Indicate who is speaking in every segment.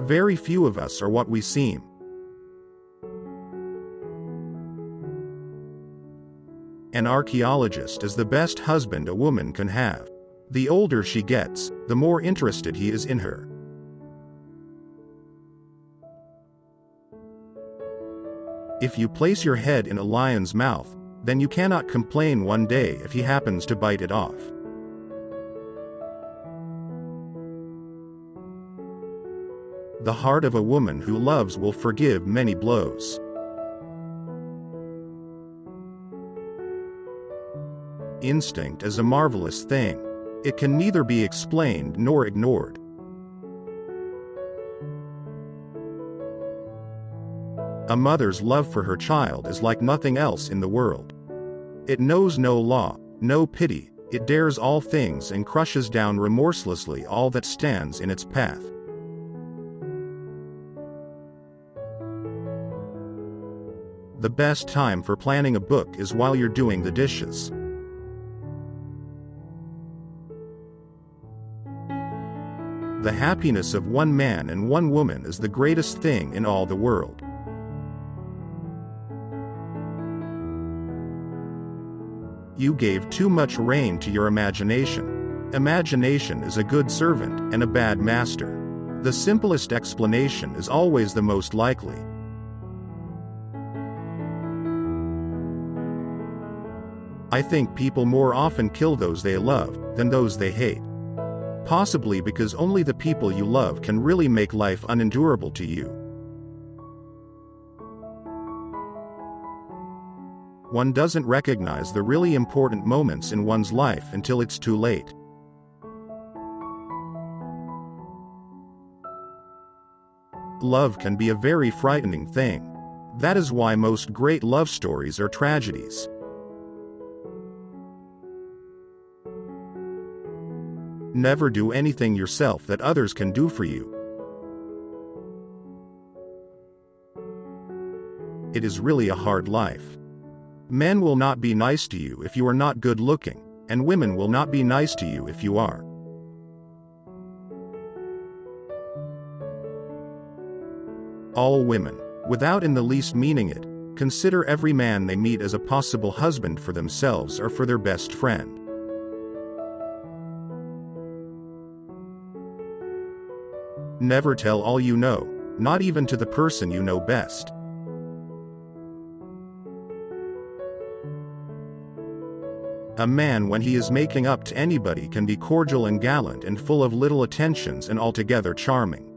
Speaker 1: Very few of us are what we seem. An archaeologist is the best husband a woman can have. The older she gets, the more interested he is in her. If you place your head in a lion's mouth, then you cannot complain one day if he happens to bite it off. The heart of a woman who loves will forgive many blows. Instinct is a marvelous thing. It can neither be explained nor ignored. A mother's love for her child is like nothing else in the world. It knows no law, no pity, it dares all things and crushes down remorselessly all that stands in its path. The best time for planning a book is while you're doing the dishes. The happiness of one man and one woman is the greatest thing in all the world. You gave too much rein to your imagination. Imagination is a good servant and a bad master. The simplest explanation is always the most likely. I think people more often kill those they love than those they hate. Possibly because only the people you love can really make life unendurable to you. One doesn't recognize the really important moments in one's life until it's too late. Love can be a very frightening thing. That is why most great love stories are tragedies. Never do anything yourself that others can do for you. It is really a hard life. Men will not be nice to you if you are not good looking, and women will not be nice to you if you are. All women, without in the least meaning it, consider every man they meet as a possible husband for themselves or for their best friend. Never tell all you know, not even to the person you know best. A man when he is making up to anybody can be cordial and gallant and full of little attentions and altogether charming.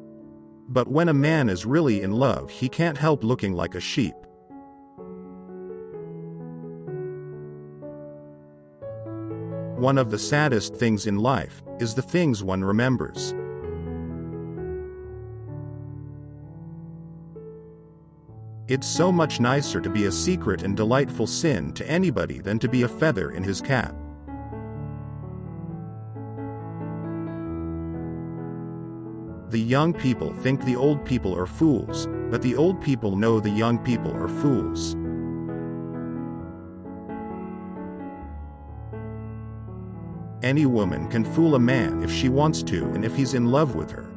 Speaker 1: But when a man is really in love, he can't help looking like a sheep. One of the saddest things in life is the things one remembers. It's so much nicer to be a secret and delightful sin to anybody than to be a feather in his cap. The young people think the old people are fools, but the old people know the young people are fools. Any woman can fool a man if she wants to and if he's in love with her.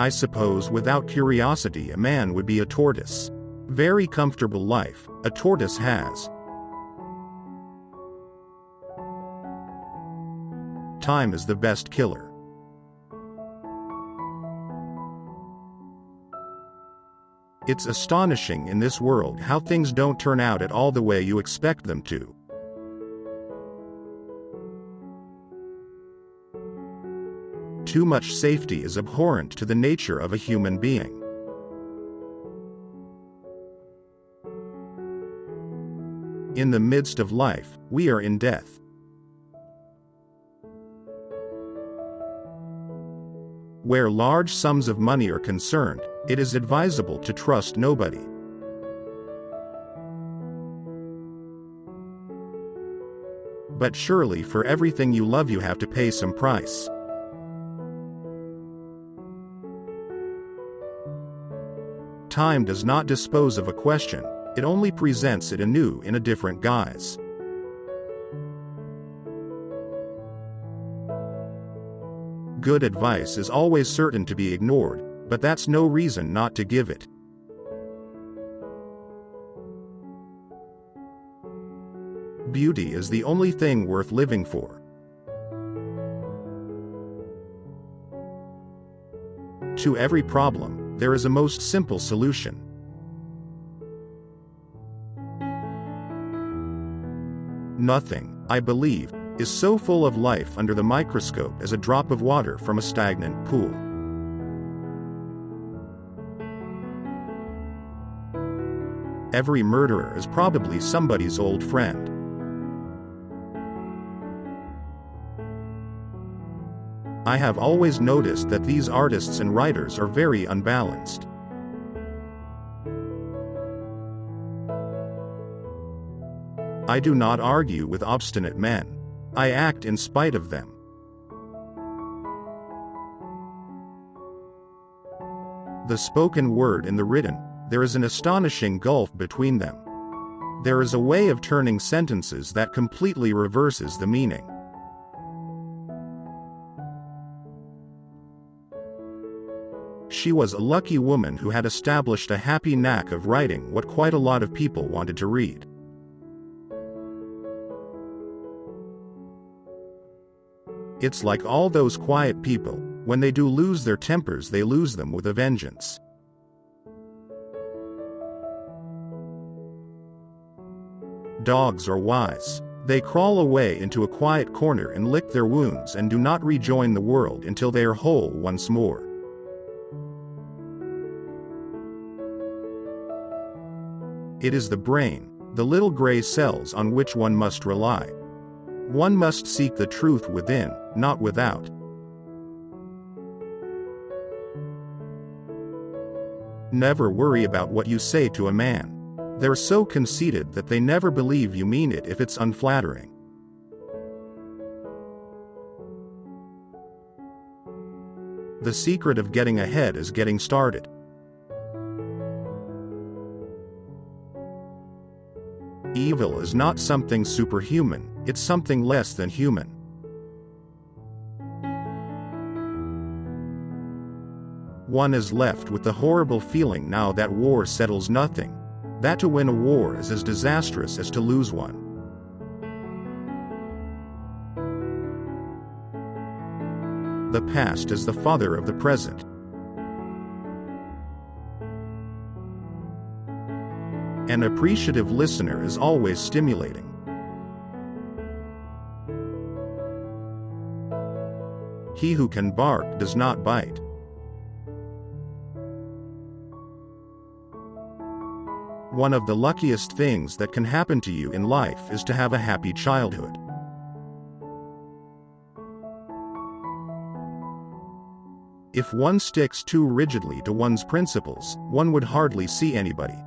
Speaker 1: I suppose without curiosity a man would be a tortoise. Very comfortable life a tortoise has. Time is the best killer. It's astonishing in this world how things don't turn out at all the way you expect them to. Too much safety is abhorrent to the nature of a human being. In the midst of life, we are in death. Where large sums of money are concerned, it is advisable to trust nobody. But surely for everything you love you have to pay some price. Time does not dispose of a question, it only presents it anew in a different guise. Good advice is always certain to be ignored, but that's no reason not to give it. Beauty is the only thing worth living for. To every problem, there is a most simple solution. Nothing, I believe, is so full of life under the microscope as a drop of water from a stagnant pool. Every murderer is probably somebody's old friend. I have always noticed that these artists and writers are very unbalanced. I do not argue with obstinate men. I act in spite of them. The spoken word and the written, there is an astonishing gulf between them. There is a way of turning sentences that completely reverses the meaning. She was a lucky woman who had established a happy knack of writing what quite a lot of people wanted to read. It's like all those quiet people, when they do lose their tempers, they lose them with a vengeance. Dogs are wise. They crawl away into a quiet corner and lick their wounds and do not rejoin the world until they are whole once more. It is the brain, the little gray cells on which one must rely. One must seek the truth within, not without. Never worry about what you say to a man. They're so conceited that they never believe you mean it if it's unflattering. The secret of getting ahead is getting started. Evil is not something superhuman, it's something less than human. One is left with the horrible feeling now that war settles nothing, that to win a war is as disastrous as to lose one. The past is the father of the present. An appreciative listener is always stimulating. He who can bark does not bite. One of the luckiest things that can happen to you in life is to have a happy childhood. If one sticks too rigidly to one's principles, one would hardly see anybody.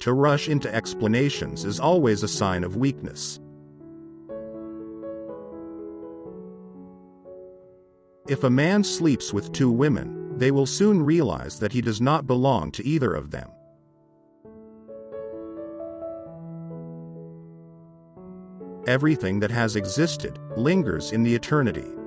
Speaker 1: To rush into explanations is always a sign of weakness. If a man sleeps with two women, they will soon realize that he does not belong to either of them. Everything that has existed lingers in the eternity.